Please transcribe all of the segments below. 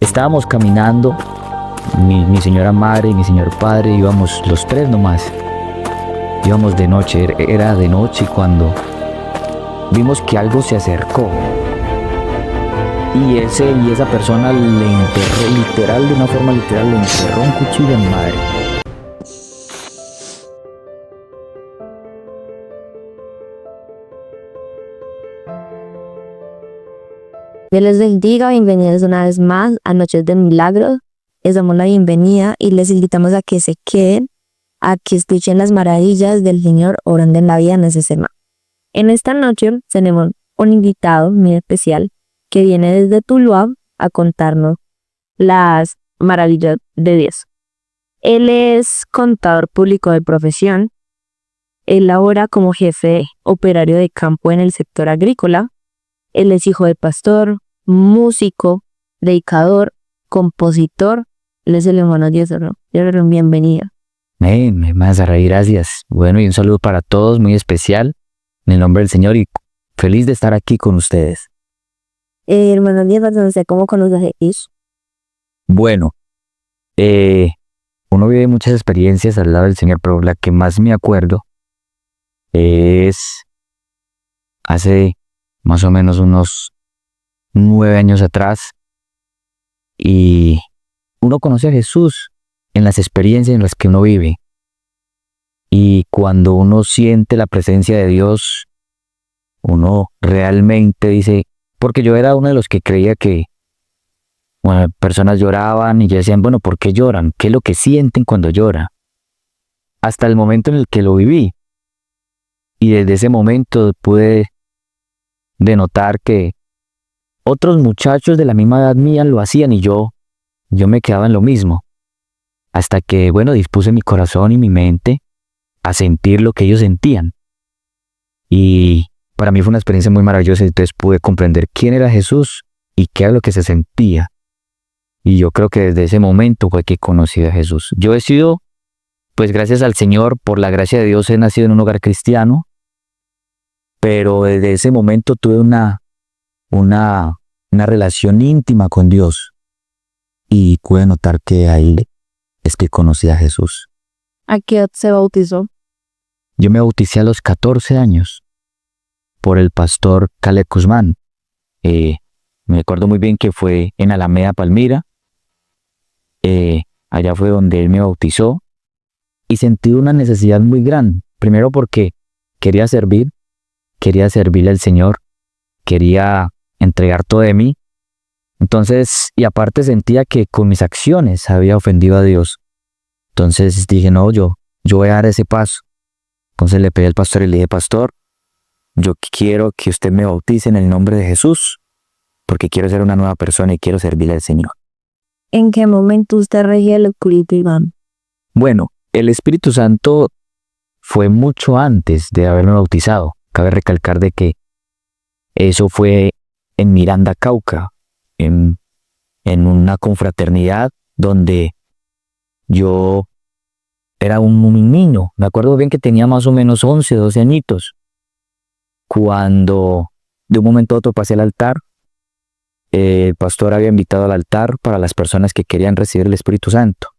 Estábamos caminando, mi señora madre y mi señor padre, íbamos los tres nomás. Íbamos de noche, era de noche cuando vimos que algo se acercó. Y esa persona le enterró, literal, de una forma literal, le enterró un cuchillo a mi madre. Dios les bendiga, bienvenidos una vez más a Noches de Milagros. Les damos la bienvenida y les invitamos a que se queden, a que escuchen las maravillas del Señor obrando en la vida en ese semana. En esta noche tenemos un invitado muy especial que viene desde Tuluá a contarnos las maravillas de Dios. Él es contador público de profesión. Él labora como jefe operario de campo en el sector agrícola. Él es hijo de pastor, músico, predicador, compositor. Él es el hermano Diezero. Bienvenido. Me vas a reír, gracias. Bueno, y un saludo para todos, muy especial, en el nombre del Señor, y feliz de estar aquí con ustedes. Hermano Diezero, no sé cómo conoces a Jesús. Bueno, uno vive muchas experiencias al lado del Señor, pero la que más me acuerdo es hace más o menos unos 9 años atrás, y uno conoce a Jesús en las experiencias en las que uno vive, y cuando uno siente la presencia de Dios, uno realmente dice, porque yo era uno de los que creía que personas lloraban y ya decían, bueno, ¿por qué lloran? ¿Qué es lo que sienten cuando lloran? Hasta el momento en el que lo viví, y desde ese momento pude denotar que otros muchachos de la misma edad mía lo hacían y yo me quedaba en lo mismo, hasta que, bueno, dispuse mi corazón y mi mente a sentir lo que ellos sentían, y para mí fue una experiencia muy maravillosa. Entonces pude comprender quién era Jesús y qué era lo que se sentía, y yo creo que desde ese momento fue que conocí a Jesús. Yo he sido, pues gracias al Señor, por la gracia de Dios, he nacido en un hogar cristiano, pero desde ese momento tuve una relación íntima con Dios, y pude notar que ahí es que conocí a Jesús. ¿A qué edad se bautizó? Yo me bauticé a los 14 años por el pastor Caleb Guzmán. Me acuerdo muy bien que fue en Alameda, Palmira. Allá fue donde él me bautizó, y sentí una necesidad muy grande. Primero porque quería servirle al Señor, quería entregar todo de mí. Entonces, y aparte sentía que con mis acciones había ofendido a Dios. Entonces dije, no, yo voy a dar ese paso. Entonces le pedí al pastor y le dije, pastor, yo quiero que usted me bautice en el nombre de Jesús, porque quiero ser una nueva persona y quiero servirle al Señor. ¿En qué momento usted regía el Espíritu Santo? Bueno, el Espíritu Santo fue mucho antes de haberme bautizado. Cabe recalcar de que eso fue en Miranda, Cauca, en una confraternidad donde yo era un niño. Me acuerdo bien que tenía más o menos 11, 12 añitos, cuando de un momento a otro pasé al altar. El pastor había invitado al altar para las personas que querían recibir el Espíritu Santo,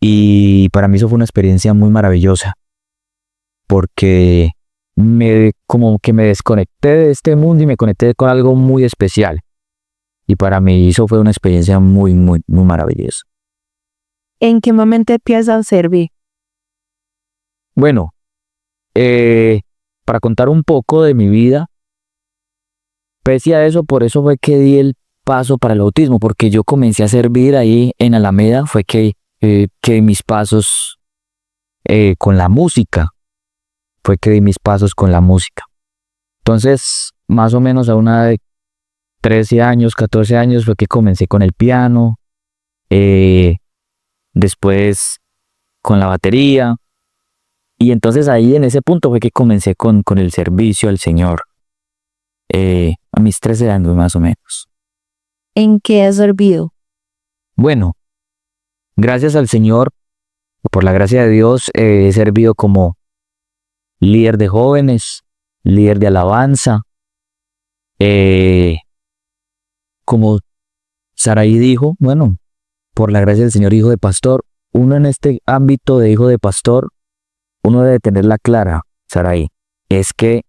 y para mí eso fue una experiencia muy maravillosa, porque como que me desconecté de este mundo y me conecté con algo muy especial, y para mí eso fue una experiencia muy, muy, muy maravillosa. ¿En qué momento empieza a servir? Bueno, para contar un poco de mi vida, pese a eso, por eso fue que di el paso para el bautismo, porque yo comencé a servir ahí en Alameda, fue que mis pasos con la música, Entonces, más o menos a una de 13 años, 14 años, fue que comencé con el piano, después con la batería, y entonces ahí en ese punto fue que comencé con el servicio al Señor, a mis 13 años más o menos. ¿En qué has servido? Bueno, gracias al Señor, por la gracia de Dios, he servido como líder de jóvenes, líder de alabanza, como Saraí dijo, bueno, por la gracia del Señor, hijo de pastor, uno en este ámbito de hijo de pastor, uno debe tenerla clara, Saraí, es que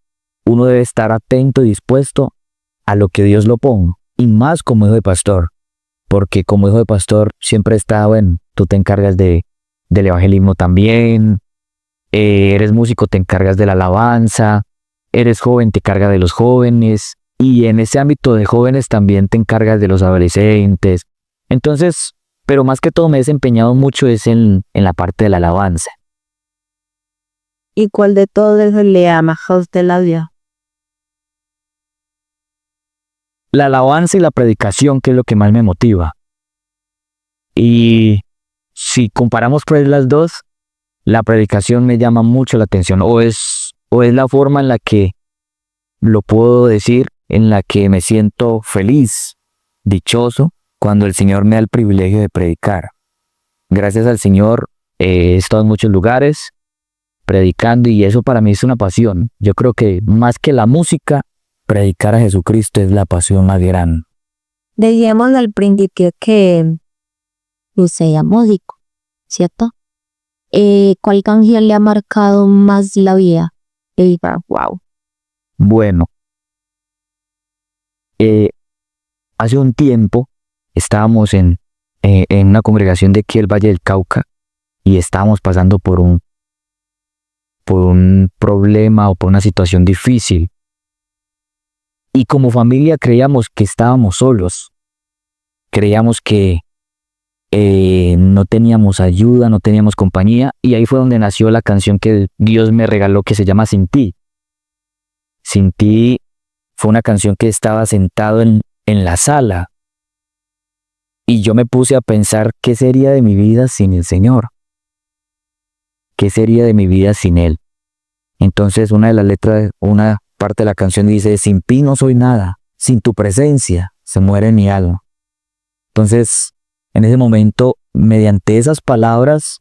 uno debe estar atento y dispuesto a lo que Dios lo ponga, y más como hijo de pastor, porque como hijo de pastor siempre está, bueno, tú te encargas del evangelismo también, eres músico, te encargas de la alabanza, eres joven, te encargas de los jóvenes, y en ese ámbito de jóvenes también te encargas de los adolescentes. Entonces, pero más que todo me he desempeñado mucho es en la parte de la alabanza. ¿Y cuál de todo eso le ama a usted la vida? La alabanza y la predicación, que es lo que más me motiva. Y si comparamos pues las dos, la predicación me llama mucho la atención, o es la forma en la que lo puedo decir, en la que me siento feliz, dichoso, cuando el Señor me da el privilegio de predicar. Gracias al Señor he estado en muchos lugares predicando y eso para mí es una pasión. Yo creo que más que la música, predicar a Jesucristo es la pasión más grande. Decíamos al principio que usted era músico, ¿cierto? ¿Cuál canción le ha marcado más la vida? Y diga, wow. Bueno, hace un tiempo estábamos en una congregación de aquí el Valle del Cauca y estábamos pasando por un problema o por una situación difícil. Y como familia creíamos que estábamos solos. Creíamos que no teníamos ayuda, no teníamos compañía. Y ahí fue donde nació la canción que Dios me regaló que se llama Sin Ti. Sin Ti fue una canción que estaba sentado en la sala. Y yo me puse a pensar qué sería de mi vida sin el Señor. ¿Qué sería de mi vida sin Él? Entonces una de las letras, una parte de la canción dice, sin ti no soy nada, sin tu presencia se muere mi alma. Entonces, en ese momento, mediante esas palabras,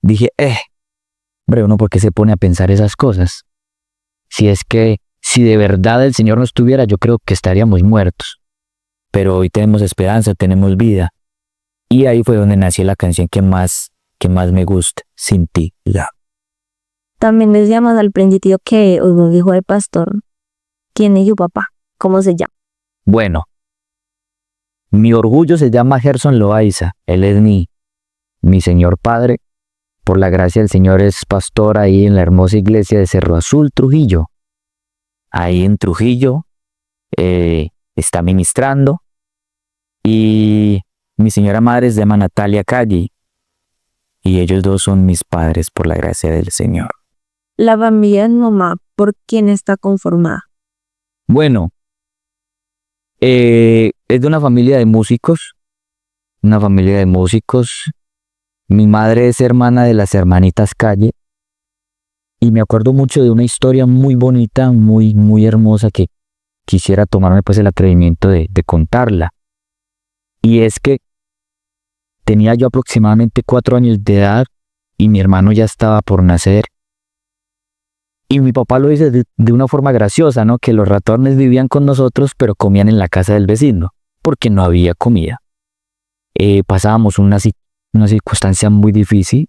dije, hombre, uno por qué se pone a pensar esas cosas. Si de verdad el Señor no estuviera, yo creo que estaríamos muertos. Pero hoy tenemos esperanza, tenemos vida. Y ahí fue donde nació la canción que más me gusta, Sin Ti. Ya. También decíamos al principio que un hijo de pastor. ¿Quién es su papá? ¿Cómo se llama? Bueno, mi orgullo se llama Gerson Loaiza. Él es mi Señor Padre. Por la gracia del Señor es pastor ahí en la hermosa iglesia de Cerro Azul, Trujillo. Ahí en Trujillo está ministrando. Y mi señora madre se llama Natalia Calle. Y ellos dos son mis padres por la gracia del Señor. La familia de mamá, ¿por quién está conformada? Bueno, es de una familia de músicos. Una familia de músicos. Mi madre es hermana de las hermanitas Calle. Y me acuerdo mucho de una historia muy bonita, muy, muy hermosa que quisiera tomarme pues el atrevimiento de contarla. Y es que tenía yo aproximadamente 4 años de edad y mi hermano ya estaba por nacer. Y mi papá lo dice de una forma graciosa, ¿no? Que los ratones vivían con nosotros, pero comían en la casa del vecino, porque no había comida. Pasábamos una circunstancia muy difícil.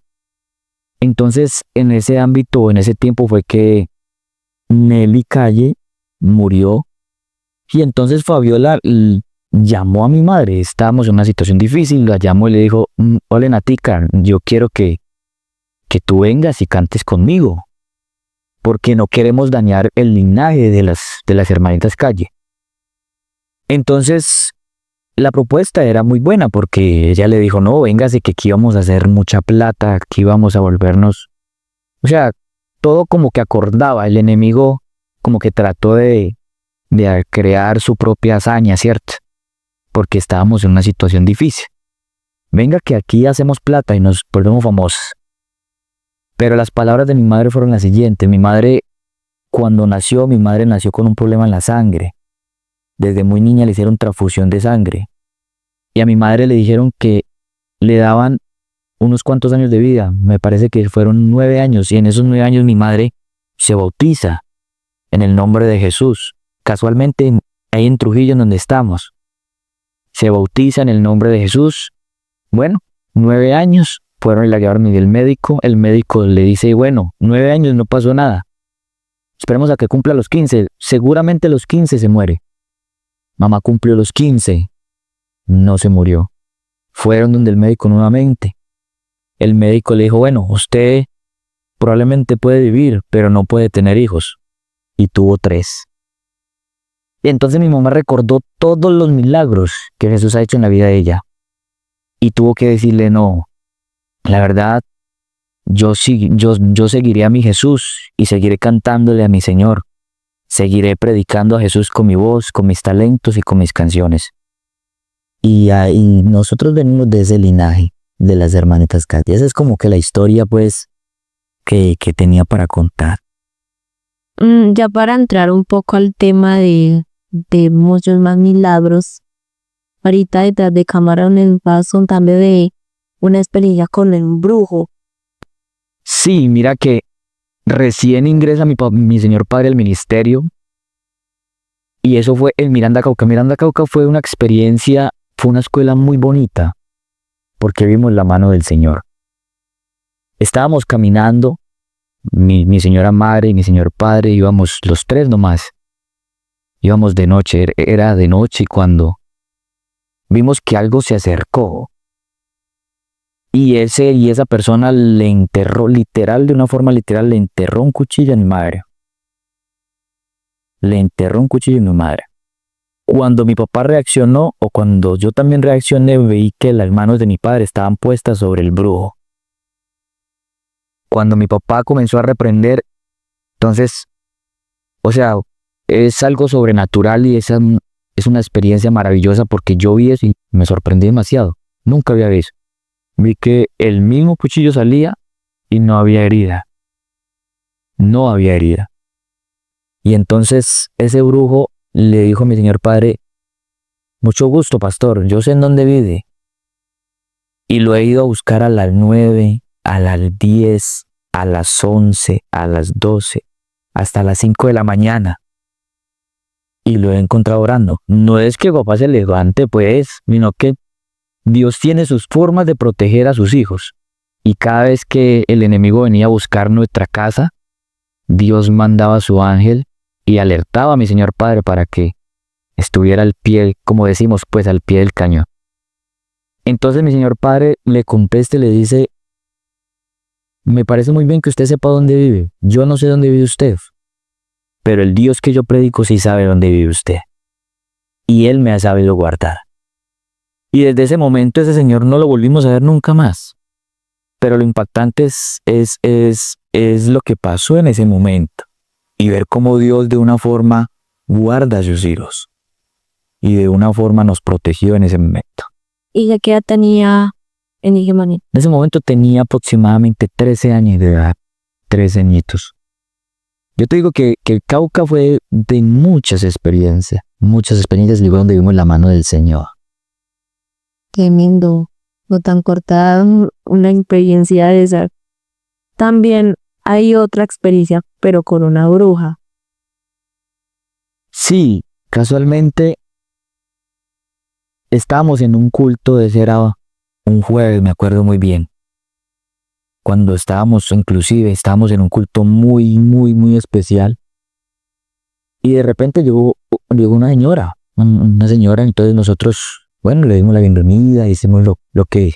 Entonces, en ese ámbito, en ese tiempo fue que Nelly Calle murió. Y entonces Fabiola llamó a mi madre. Estábamos en una situación difícil, la llamó y le dijo, hola Natica, yo quiero que tú vengas y cantes conmigo, porque no queremos dañar el linaje de las hermanitas Calle. Entonces, la propuesta era muy buena porque ella le dijo, no, véngase que aquí vamos a hacer mucha plata, aquí vamos a volvernos... O sea, todo como que acordaba, el enemigo como que trató de crear su propia hazaña, ¿cierto? Porque estábamos en una situación difícil. Venga que aquí hacemos plata y nos volvemos famosos. Pero las palabras de mi madre fueron las siguientes. Cuando nació, mi madre nació con un problema en la sangre. Desde muy niña le hicieron transfusión de sangre. Y a mi madre le dijeron que le daban unos cuantos años de vida. Me parece que fueron 9 años. Y en esos 9 años mi madre se bautiza en el nombre de Jesús. Casualmente ahí en Trujillo, en donde estamos. se bautiza en el nombre de Jesús. Bueno, 9 años, fueron y la llevaron el médico le dice, bueno, 9 años no pasó nada, esperemos a que cumpla los 15, seguramente a los 15 se muere. Mamá cumplió los 15, no se murió. Fueron donde el médico nuevamente. El médico le dijo, bueno, usted probablemente puede vivir, pero no puede tener hijos. Y tuvo 3. Y entonces mi mamá recordó todos los milagros que Jesús ha hecho en la vida de ella. Y tuvo que decirle, no, la verdad, yo seguiré a mi Jesús y seguiré cantándole a mi Señor. Seguiré predicando a Jesús con mi voz, con mis talentos y con mis canciones. Y nosotros venimos de ese linaje de las hermanitas Katy. Esa es como que la historia, pues, que tenía para contar. Ya para entrar un poco al tema de muchos más milagros, ahorita detrás de cámara nos vas contando de una experiencia con el brujo. Sí, mira que recién ingresa mi señor padre al ministerio y eso fue en Miranda Cauca. Miranda Cauca fue una experiencia, fue una escuela muy bonita porque vimos la mano del Señor. Estábamos caminando, mi señora madre y mi señor padre, íbamos los 3 nomás. Íbamos de noche, era de noche cuando vimos que algo se acercó. Y esa persona le enterró, de una forma literal, le enterró un cuchillo a mi madre. Le enterró un cuchillo a mi madre. Cuando mi papá reaccionó, o cuando yo también reaccioné, vi que las manos de mi padre estaban puestas sobre el brujo. Cuando mi papá comenzó a reprender, entonces, o sea, es algo sobrenatural y es una experiencia maravillosa porque yo vi eso y me sorprendí demasiado. Nunca había visto. Vi que el mismo cuchillo salía y no había herida. No había herida. Y entonces ese brujo le dijo a mi señor padre, mucho gusto, pastor, yo sé en dónde vive. Y lo he ido a buscar a las 9, a las 10, a las 11, a las 12, hasta las 5 de la mañana. Y lo he encontrado orando. No es que papá se levante, pues, sino que Dios tiene sus formas de proteger a sus hijos. Y cada vez que el enemigo venía a buscar nuestra casa, Dios mandaba a su ángel y alertaba a mi señor padre para que estuviera al pie, como decimos, pues al pie del cañón. Entonces mi señor padre le contesta y le dice, me parece muy bien que usted sepa dónde vive. Yo no sé dónde vive usted, pero el Dios que yo predico sí sabe dónde vive usted. Y Él me ha sabido guardar. Y desde ese momento ese señor no lo volvimos a ver nunca más. Pero lo impactante es lo que pasó en ese momento. Y ver cómo Dios de una forma guarda a sus hijos. Y de una forma nos protegió en ese momento. ¿Y qué edad tenía en Igemanía? En ese momento tenía aproximadamente 13 años de edad. 13 añitos. Yo te digo que el Cauca fue de muchas experiencias. Muchas experiencias y fue donde vimos la mano del Señor. Tremendo, no tan cortada una experiencia de esa. También hay otra experiencia, pero con una bruja. Sí, casualmente estábamos en un culto de ese era un jueves, me acuerdo muy bien. Cuando estábamos en un culto muy, muy, muy especial. Y de repente llegó una señora, entonces nosotros, bueno, le dimos la bienvenida, hicimos lo que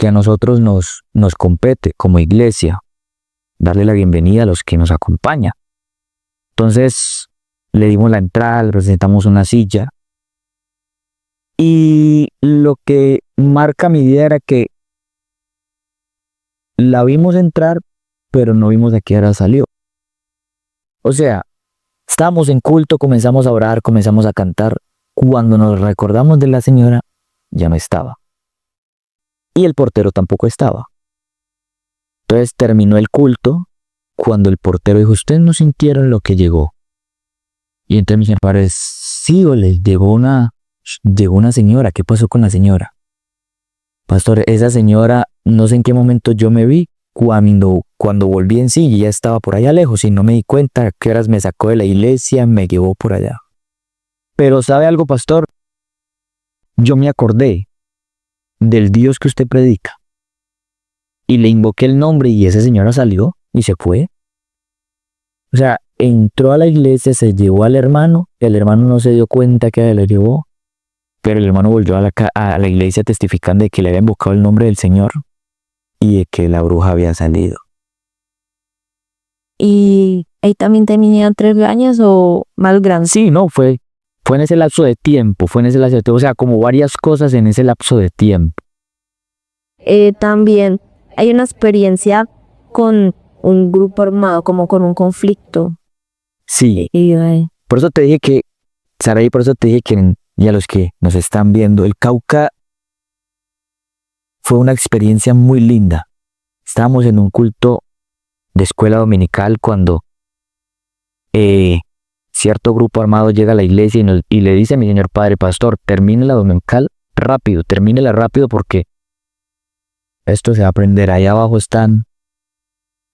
a nosotros nos compete como iglesia, darle la bienvenida a los que nos acompañan. Entonces le dimos la entrada, le presentamos una silla y lo que marca mi vida era que la vimos entrar, pero no vimos a qué hora salió. O sea, estábamos en culto, comenzamos a orar, comenzamos a cantar. Cuando nos recordamos de la señora, ya no estaba. Y el portero tampoco estaba. Entonces terminó el culto cuando el portero dijo, ¿ustedes no sintieron lo que llegó? Y entonces me dijeron, sí, llegó una señora. ¿Qué pasó con la señora? Pastor, esa señora, no sé en qué momento yo me vi, cuando volví en sí, ya estaba por allá lejos y no me di cuenta a qué horas me sacó de la iglesia, me llevó por allá. Pero ¿sabe algo, pastor? yo me acordé del Dios que usted predica y le invoqué el nombre y esa señora salió y se fue. O sea, entró a la iglesia, se llevó al hermano, el hermano no se dio cuenta que le llevó, pero el hermano volvió a la iglesia testificando de que le había invocado el nombre del Señor y de que la bruja había salido. ¿Y ahí también tenía 13 años o más grande? Sí, no, fue en ese lapso de tiempo, o sea, como varias cosas en ese lapso de tiempo. También hay una experiencia con un grupo armado, como con un conflicto. Sí, Y por eso te dije que, Saraí, por eso te dije que, y a los que nos están viendo, el Cauca fue una experiencia muy linda. Estábamos en un culto de escuela dominical cuando cierto grupo armado llega a la iglesia y le dice a mi señor padre, pastor, termine la dominical rápido, termínela rápido porque esto se va a aprender. Ahí abajo están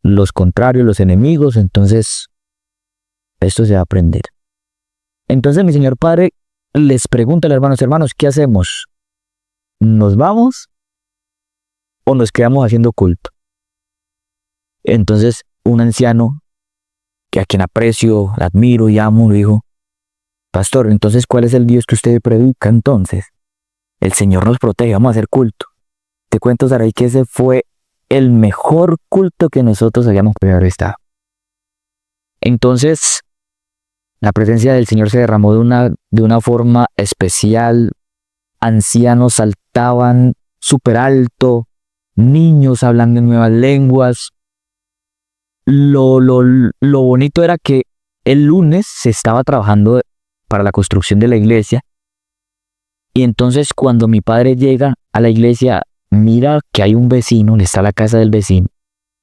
los contrarios, los enemigos, entonces esto se va a aprender. Entonces mi señor padre les pregunta a los hermanos, ¿qué hacemos? ¿Nos vamos o nos quedamos haciendo culto? Entonces un anciano, que a quien aprecio, admiro y amo, dijo, pastor, entonces ¿cuál es el Dios que usted predica entonces? El Señor nos protege, vamos a hacer culto. Te cuento, Saray, que ese fue el mejor culto que nosotros habíamos podido haber estado. Entonces, la presencia del Señor se derramó de una forma especial. Ancianos saltaban súper alto, niños hablando en nuevas lenguas. Lo bonito era que el lunes se estaba trabajando para la construcción de la iglesia. Y entonces cuando mi padre llega a la iglesia, mira que hay un vecino, le está la casa del vecino,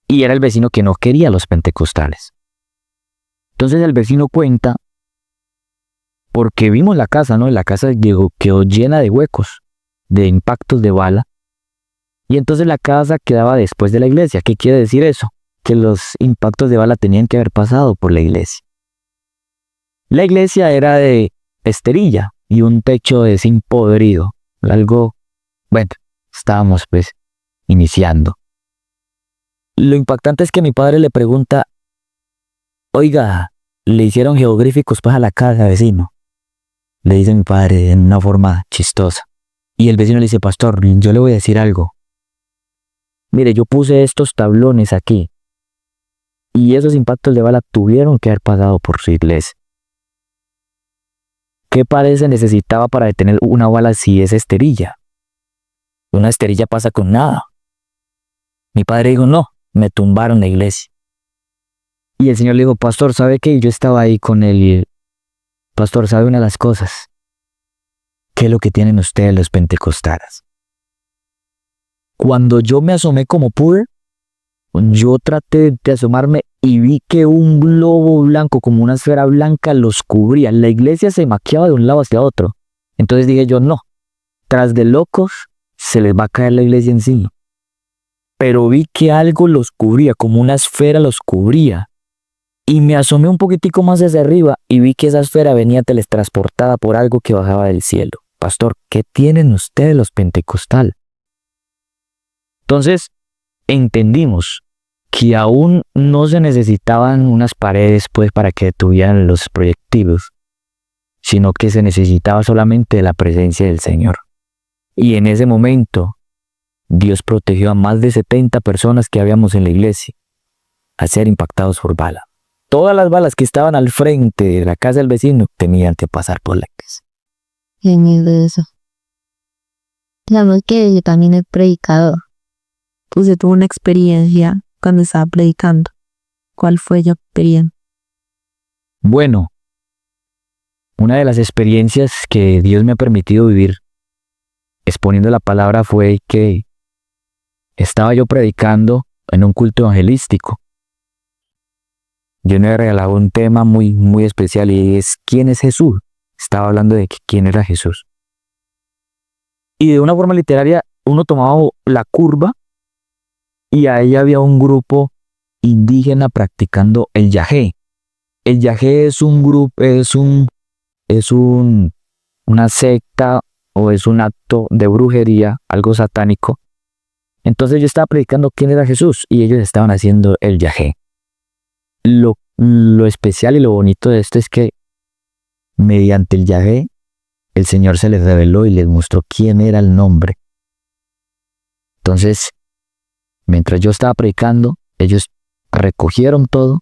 y era el vecino que no quería a los pentecostales. Entonces el vecino cuenta, porque vimos la casa, ¿no? La casa quedó llena de huecos, de impactos de bala, y entonces la casa quedaba después de la iglesia. ¿Qué quiere decir eso? Que los impactos de bala tenían que haber pasado por la iglesia. La iglesia era de esterilla y un techo de zinc podrido, algo, bueno, estábamos pues iniciando. Lo impactante es que mi padre le pregunta, oiga, ¿le hicieron geográficos para la casa, vecino? Le dice mi padre en una forma chistosa. Y el vecino le dice, pastor, yo le voy a decir algo. Mire, yo puse estos tablones aquí. Y esos impactos de bala tuvieron que haber pasado por su iglesia. ¿Qué parece necesitaba para detener una bala si es esterilla? Una esterilla pasa con nada. Mi padre dijo, no, me tumbaron la iglesia. Y el Señor le dijo, pastor, ¿sabe qué? Yo estaba ahí con él y pastor, ¿sabe una de las cosas? ¿Qué es lo que tienen ustedes los pentecostales? Cuando yo me asomé como pude, yo traté de asomarme y vi que un globo blanco, como una esfera blanca, los cubría. La iglesia se maquillaba de un lado hacia otro. Entonces dije yo, no, tras de locos se les va a caer la iglesia encima. Pero vi que algo los cubría, como una esfera los cubría. Y me asomé un poquitico más hacia arriba y vi que esa esfera venía teletransportada por algo que bajaba del cielo. Pastor, ¿qué tienen ustedes los pentecostales? Entonces entendimos que aún no se necesitaban unas paredes pues para que detuvieran los proyectiles, sino que se necesitaba solamente la presencia del Señor. Y en ese momento Dios protegió a más de 70 personas que habíamos en la iglesia a ser impactados por bala. Todas las balas que estaban al frente de la casa del vecino tenían que pasar por la iglesia. Qué miedo eso. Digamos que yo también he predicado. Usted tuvo una experiencia cuando estaba predicando. ¿Cuál fue su experiencia? Bueno, una de las experiencias que Dios me ha permitido vivir exponiendo la palabra fue que estaba yo predicando en un culto evangelístico. Yo me he regalado un tema muy, muy especial y es ¿quién es Jesús? Estaba hablando de quién era Jesús. Y de una forma literaria, uno tomaba la curva y ahí había un grupo indígena practicando el yagé. El yagé es un grupo, una secta o es un acto de brujería, algo satánico. Entonces yo estaba predicando quién era Jesús y ellos estaban haciendo el yagé. Lo especial y lo bonito de esto es que mediante el yagé el Señor se les reveló y les mostró quién era el nombre. Entonces, mientras yo estaba predicando, ellos recogieron todo,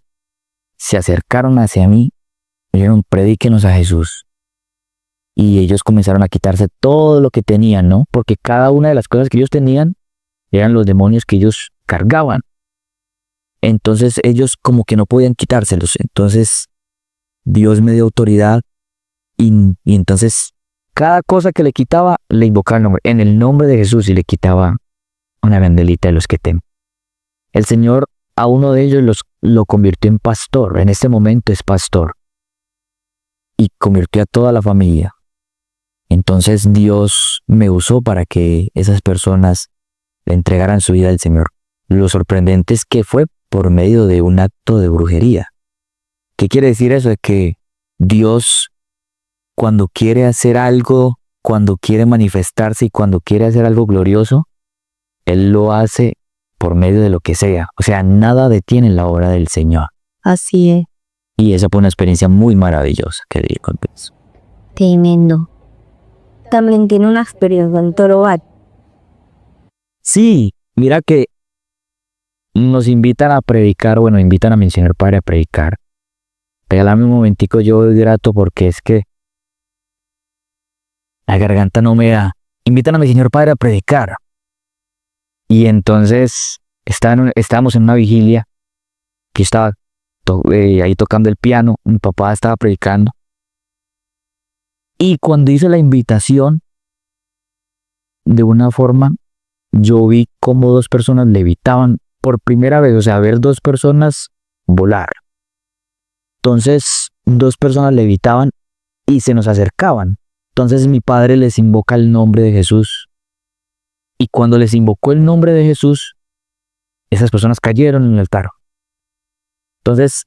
se acercaron hacia mí, y dijeron, predíquenos a Jesús. Y ellos comenzaron a quitarse todo lo que tenían, ¿no? Porque cada una de las cosas que ellos tenían eran los demonios que ellos cargaban. Entonces ellos como que no podían quitárselos. Entonces Dios me dio autoridad y entonces cada cosa que le quitaba le invocaba el nombre, en el nombre de Jesús, y le quitaba una candelita de los que temen. El Señor a uno de ellos lo convirtió en pastor. En este momento es pastor. Y convirtió a toda la familia. Entonces Dios me usó para que esas personas le entregaran su vida al Señor. Lo sorprendente es que fue por medio de un acto de brujería. ¿Qué quiere decir eso? Es que Dios, cuando quiere hacer algo, cuando quiere manifestarse y cuando quiere hacer algo glorioso, Él lo hace por medio de lo que sea. O sea, nada detiene la obra del Señor. Así es. Y esa fue una experiencia muy maravillosa que di con eso. Tremendo. También tiene una experiencia en Torobat. Sí, mira que nos invitan a predicar, bueno, invitan a mi señor padre a predicar. Regálame un momentico, yo voy grato porque es que la garganta no me da. Invitan a mi señor padre a predicar. Y entonces estábamos en una vigilia que estaba ahí tocando el piano, mi papá estaba predicando. Y cuando hice la invitación, de una forma, yo vi cómo dos personas levitaban por primera vez, o sea, ver dos personas volar. Entonces, dos personas levitaban y se nos acercaban. Entonces mi padre les invoca el nombre de Jesús. Y cuando les invocó el nombre de Jesús, esas personas cayeron en el altar. Entonces,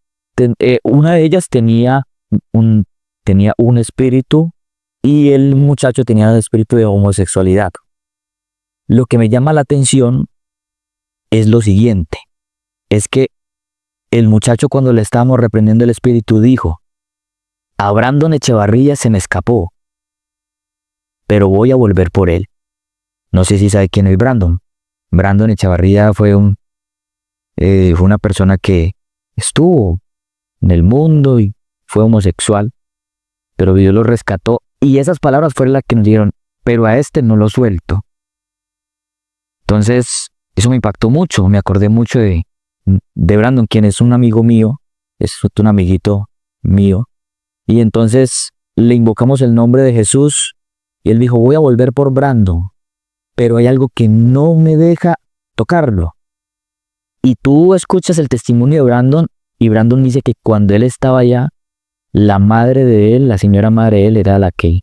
una de ellas tenía un espíritu y el muchacho tenía el espíritu de homosexualidad. Lo que me llama la atención es lo siguiente, es que el muchacho, cuando le estábamos reprendiendo el espíritu, dijo, a Brandon Echevarría se me escapó, pero voy a volver por él. No sé si sabe quién es Brandon. Brandon Echevarría fue una persona que estuvo en el mundo y fue homosexual, pero Dios lo rescató, y esas palabras fueron las que nos dijeron, pero a este no lo suelto. Entonces, eso me impactó mucho, me acordé mucho de Brandon, quien es un amigo mío, es un amiguito mío, y entonces le invocamos el nombre de Jesús, y él dijo, voy a volver por Brandon, pero hay algo que no me deja tocarlo. Y tú escuchas el testimonio de Brandon, y Brandon dice que cuando él estaba allá, la madre de él, la señora madre de él, era la que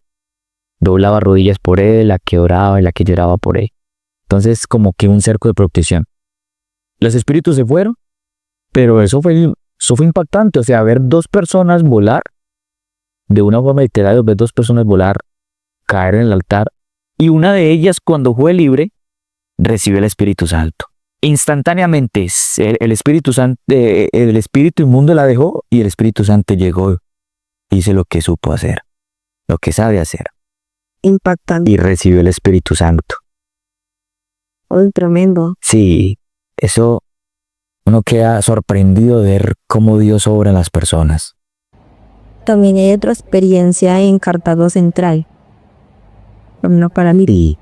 doblaba rodillas por él, la que oraba y la que lloraba por él. Entonces, como que un cerco de protección. Los espíritus se fueron, pero eso fue impactante. O sea, ver dos personas volar, de una forma literal, ver dos personas volar, caer en el altar, y una de ellas, cuando fue libre, recibió el Espíritu Santo. Instantáneamente, el Espíritu Santo, el espíritu inmundo la dejó, y el Espíritu Santo llegó, hizo lo que supo hacer, lo que sabe hacer, Impactante. y recibió el Espíritu Santo. Oh, tremendo. Sí, eso uno queda sorprendido de ver cómo Dios obra en las personas. También hay otra experiencia en Cartago Central. No para mí.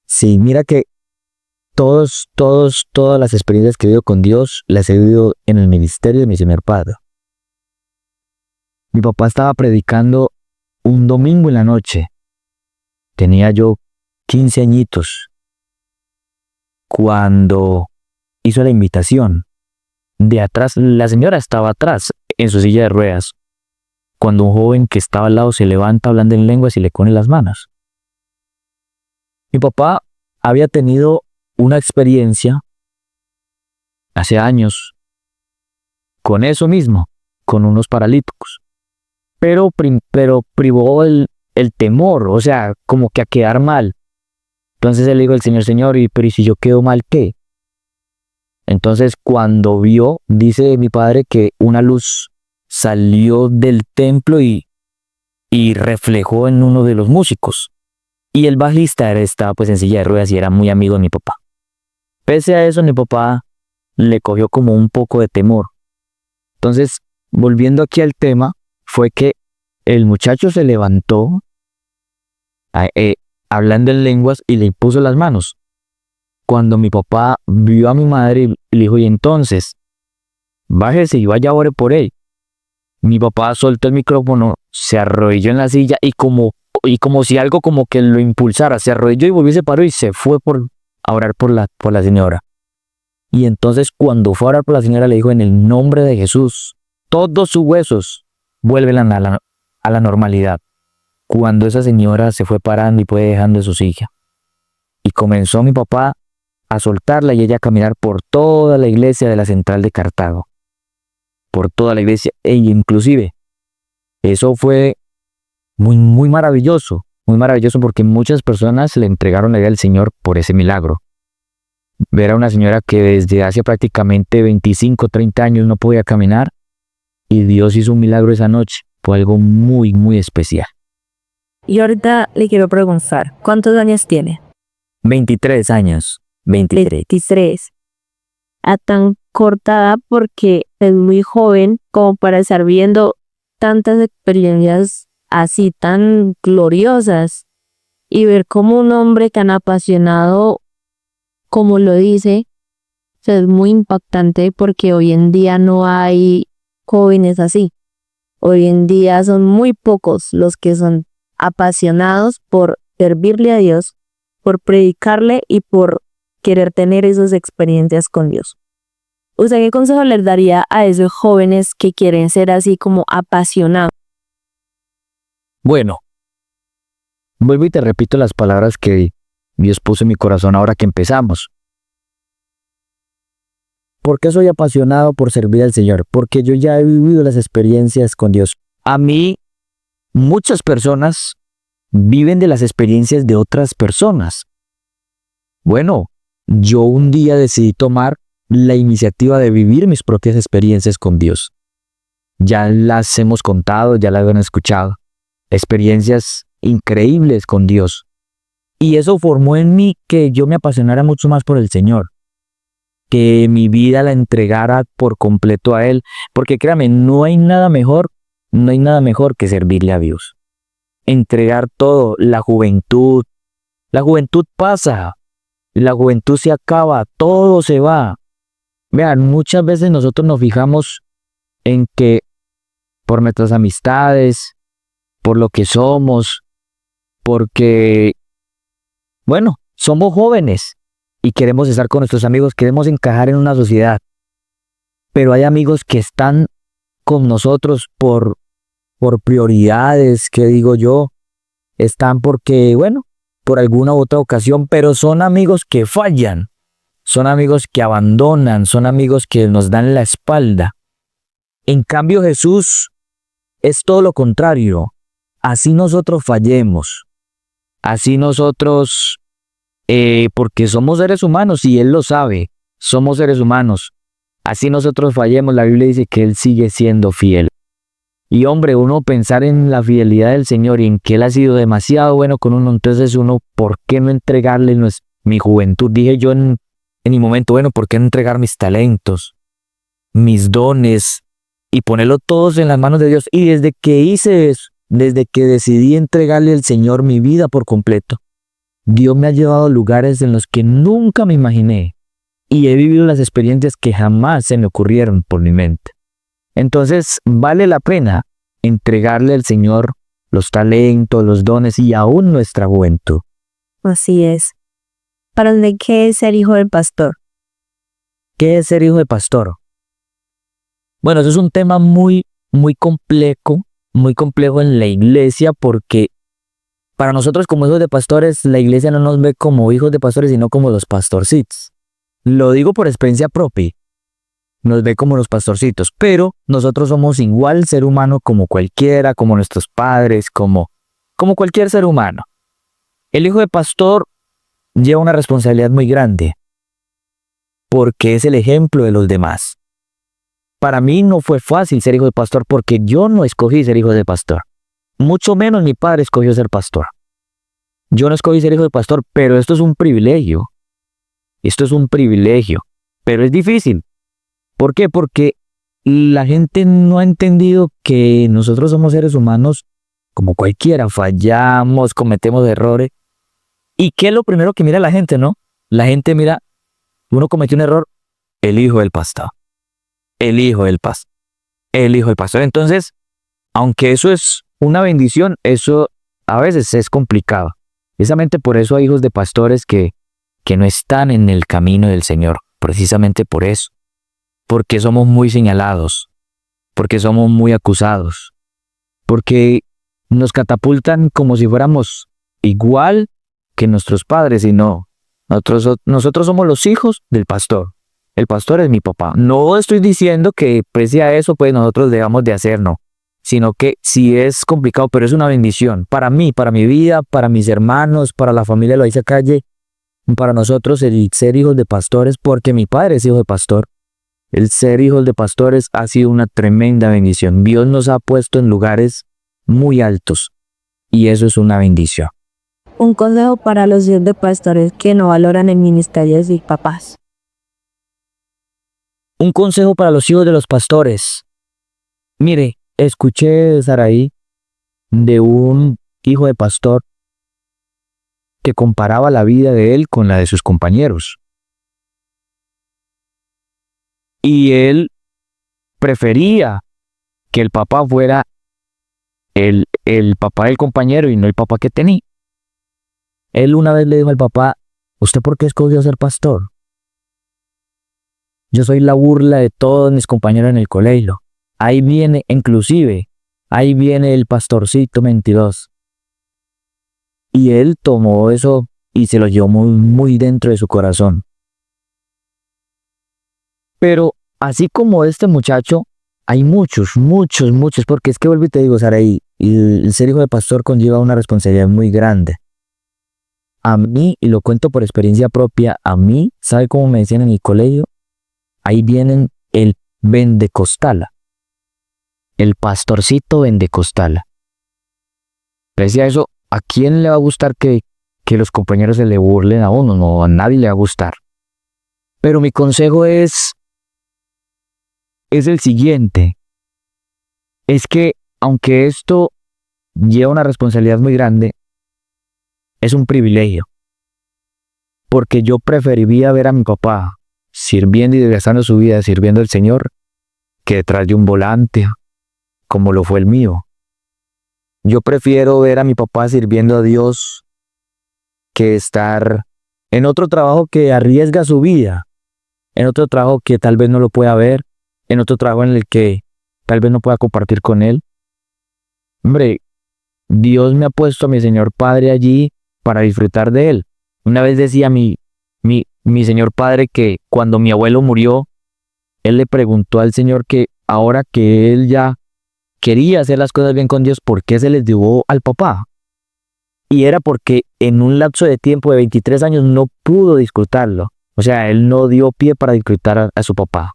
Sí, mira que todas las experiencias que he vivido con Dios las he vivido en el ministerio de mi señor padre. Mi papá estaba predicando un domingo en la noche. Tenía yo 15 añitos cuando hizo la invitación. De atrás, la señora estaba atrás en su silla de ruedas, cuando un joven que estaba al lado se levanta hablando en lenguas y le pone las manos. Mi papá había tenido una experiencia hace años con eso mismo, con unos paralíticos, pero privó el temor, o sea, como que a quedar mal. Entonces él le dijo al Señor, Señor, pero ¿y si yo quedo mal, qué? Entonces cuando vio, dice mi padre que una luz salió del templo y reflejó en uno de los músicos. Y el bajista estaba pues en silla de ruedas y era muy amigo de mi papá. Pese a eso, mi papá le cogió como un poco de temor. Entonces, volviendo aquí al tema, fue que el muchacho se levantó hablando en lenguas y le impuso las manos. Cuando mi papá vio a mi madre y le dijo, y entonces, bájese y vaya ore por él. Mi papá soltó el micrófono, se arrodilló en la silla y como si algo como que lo impulsara, se arrodilló y volvió y se paró y se fue a orar por la señora. Y entonces cuando fue a orar por la señora le dijo, en el nombre de Jesús, todos sus huesos vuelven a la normalidad. Cuando esa señora se fue parando y fue dejando su silla. Y comenzó mi papá a soltarla y ella a caminar por toda la iglesia de la central de Cartago. Por toda la iglesia. E inclusive, eso fue muy maravilloso. Muy maravilloso porque muchas personas le entregaron la vida al Señor por ese milagro. Ver a una señora que desde hace prácticamente 25, 30 años no podía caminar y Dios hizo un milagro esa noche. Fue algo muy especial. Y ahorita le quiero preguntar, ¿cuántos años tiene? 23 años. 23. A tan corta edad porque es muy joven como para estar viendo tantas experiencias así tan gloriosas y ver cómo un hombre tan apasionado como lo dice, o sea, es muy impactante porque hoy en día no hay jóvenes así. Hoy en día son muy pocos los que son apasionados por servirle a Dios, por predicarle y por querer tener esas experiencias con Dios. ¿Usted qué consejo les daría a esos jóvenes que quieren ser así como apasionados? Bueno, vuelvo y te repito las palabras que Dios puso en mi corazón ahora que empezamos. ¿Por qué soy apasionado por servir al Señor? Porque yo ya he vivido las experiencias con Dios. A mí, muchas personas viven de las experiencias de otras personas. Bueno, yo un día decidí tomar la iniciativa de vivir mis propias experiencias con Dios. Ya las hemos contado, ya las han escuchado. Experiencias increíbles con Dios. Y eso formó en mí que yo me apasionara mucho más por el Señor. Que mi vida la entregara por completo a Él. Porque créame, no hay nada mejor que servirle a Dios. Entregar todo, la juventud pasa. La juventud se acaba, todo se va. Vean, muchas veces nosotros nos fijamos en que por nuestras amistades, por lo que somos, porque, bueno, somos jóvenes y queremos estar con nuestros amigos, queremos encajar en una sociedad. Pero hay amigos que están con nosotros por prioridades, que digo yo, están porque, bueno, por alguna u otra ocasión, pero son amigos que fallan, son amigos que abandonan, son amigos que nos dan la espalda. En cambio, Jesús es todo lo contrario. Así nosotros fallemos, así nosotros, porque somos seres humanos y Él lo sabe, somos seres humanos. Así nosotros fallemos, la Biblia dice que Él sigue siendo fiel. Y hombre, uno pensar en la fidelidad del Señor y en que Él ha sido demasiado bueno con uno, entonces uno, ¿por qué no entregarle mi juventud? Dije yo en mi momento, bueno, ¿por qué no entregar mis talentos, mis dones y ponerlo todos en las manos de Dios? Y desde que hice eso, desde que decidí entregarle al Señor mi vida por completo, Dios me ha llevado a lugares en los que nunca me imaginé y he vivido las experiencias que jamás se me ocurrieron por mi mente. Entonces, vale la pena entregarle al Señor los talentos, los dones y aún nuestra juventud. Así es. ¿Para usted qué es ser hijo del pastor? ¿Qué es ser hijo de pastor? Bueno, eso es un tema muy complejo en la iglesia porque para nosotros como hijos de pastores, la iglesia no nos ve como hijos de pastores, sino como los pastorcitos. Lo digo por experiencia propia. Nos ve como los pastorcitos, pero nosotros somos igual ser humano como cualquiera, como nuestros padres, como como cualquier ser humano. El hijo de pastor lleva una responsabilidad muy grande, porque es el ejemplo de los demás. Para mí no fue fácil ser hijo de pastor porque yo no escogí ser hijo de pastor. Mucho menos mi padre escogió ser pastor. Yo no escogí ser hijo de pastor, pero esto es un privilegio. Esto es un privilegio, pero es difícil. ¿Por qué? Porque la gente no ha entendido que nosotros somos seres humanos como cualquiera. Fallamos, cometemos errores. ¿Y qué es lo primero que mira la gente, no? La gente mira, uno cometió un error, el hijo del pastor. El hijo del pastor. El hijo del pastor. Entonces, aunque eso es una bendición, eso a veces es complicado. Precisamente por eso hay hijos de pastores que no están en el camino del Señor. Precisamente por eso. Porque somos muy señalados. Porque somos muy acusados. Porque nos catapultan como si fuéramos igual que nuestros padres y no. Nosotros somos los hijos del pastor. El pastor es mi papá. No estoy diciendo que pese a eso pues nosotros debamos de hacer, no. Sino que sí es complicado, pero es una bendición. Para mí, para mi vida, para mis hermanos, para la familia de Loaiza Calle, para nosotros el ser hijos de pastores, porque mi padre es hijo de pastor. El ser hijos de pastores ha sido una tremenda bendición. Dios nos ha puesto en lugares muy altos y eso es una bendición. Un consejo para los hijos de pastores que no valoran el ministerio de sus papás. Un consejo para los hijos de los pastores. Mire, escuché, Saraí, de un hijo de pastor que comparaba la vida de él con la de sus compañeros. Y él prefería que el papá fuera el papá del compañero y no el papá que tenía. Él una vez le dijo al papá, ¿usted por qué escogió ser pastor? Yo soy la burla de todos mis compañeros en el colegio. Ahí viene, inclusive, ahí viene el pastorcito mentiroso. Y él tomó eso y se lo llevó muy, muy dentro de su corazón. Pero así como este muchacho, hay muchos, porque es que vuelvo y te digo, Saraí, el ser hijo de pastor conlleva una responsabilidad muy grande. A mí, y lo cuento por experiencia propia, a mí, ¿sabe cómo me decían en el colegio? Ahí vienen el vendecostala. El pastorcito vendecostala. Decía eso, ¿a quién le va a gustar que los compañeros se le burlen a uno? No, a nadie le va a gustar. Pero mi consejo es el siguiente. Es que, aunque esto lleva una responsabilidad muy grande, es un privilegio. Porque yo preferiría ver a mi papá sirviendo y desgastando su vida, sirviendo al Señor, que detrás de un volante, como lo fue el mío. Yo prefiero ver a mi papá sirviendo a Dios que estar en otro trabajo que arriesga su vida, en otro trabajo que tal vez no lo pueda ver, en otro trabajo en el que tal vez no pueda compartir con él. Hombre, Dios me ha puesto a mi Señor Padre allí para disfrutar de él. Una vez decía mi Señor Padre que cuando mi abuelo murió, él le preguntó al Señor que ahora que él ya quería hacer las cosas bien con Dios, ¿por qué se les dio al papá? Y era porque en un lapso de tiempo de 23 años no pudo disfrutarlo. O sea, él no dio pie para disfrutar a su papá.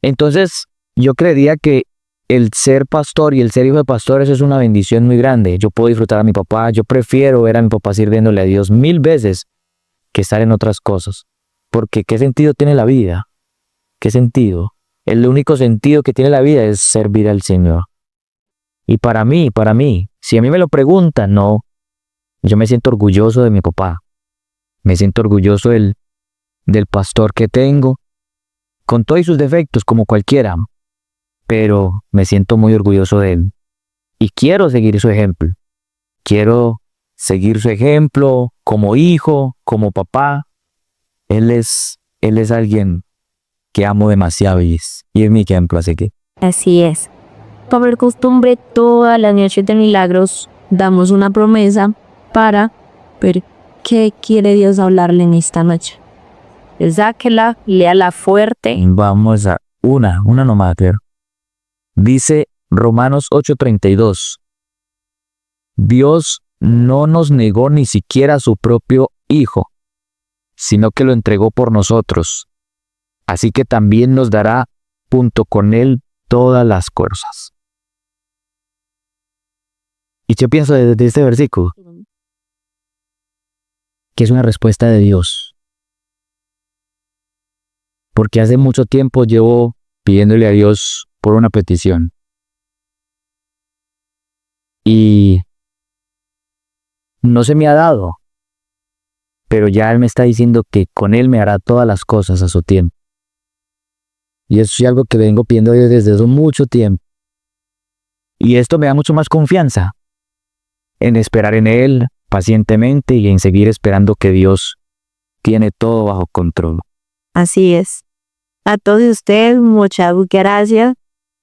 Entonces, yo creería que el ser pastor y el ser hijo de pastores es una bendición muy grande. Yo puedo disfrutar a mi papá. Yo prefiero ver a mi papá sirviéndole a Dios 1000 veces que estar en otras cosas. Porque ¿qué sentido tiene la vida? ¿Qué sentido? El único sentido que tiene la vida es servir al Señor. Y para mí, si a mí me lo preguntan, no. Yo me siento orgulloso de mi papá. Me siento orgulloso del pastor que tengo, con todos sus defectos, como cualquiera. Pero me siento muy orgulloso de él. Y quiero seguir su ejemplo. Quiero seguir su ejemplo como hijo, como papá. Él es alguien que amo demasiado y es mi ejemplo, así que. Así es. Por costumbre, todas las noches de milagros damos una promesa para ver qué quiere Dios hablarle en esta noche. Sáquela, léala fuerte. Vamos a una nomás, creo. Dice Romanos 8:32. Dios no nos negó ni siquiera a su propio Hijo, sino que lo entregó por nosotros. Así que también nos dará junto con Él todas las cosas. Y yo pienso desde este versículo que es una respuesta de Dios. Porque hace mucho tiempo llevo pidiéndole a Dios por una petición. Y no se me ha dado. Pero ya Él me está diciendo que con Él me hará todas las cosas a su tiempo. Y eso es algo que vengo pidiendo a Dios desde hace mucho tiempo. Y esto me da mucho más confianza en esperar en Él pacientemente y en seguir esperando que Dios tiene todo bajo control. Así es. A todos ustedes, muchas gracias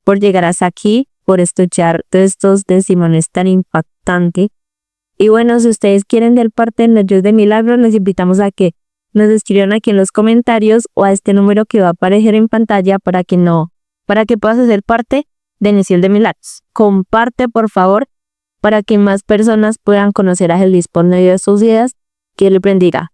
por llegar hasta aquí, por escuchar todos estos testimonios tan impactantes. Y bueno, si ustedes quieren ser parte de Noches de Milagros, les invitamos a que nos escriban aquí en los comentarios o a este número que va a aparecer en pantalla para que puedas ser parte de Noches de Milagros. Comparte, por favor, para que más personas puedan conocer a Jesús por medio de sus vidas. Que le bendiga.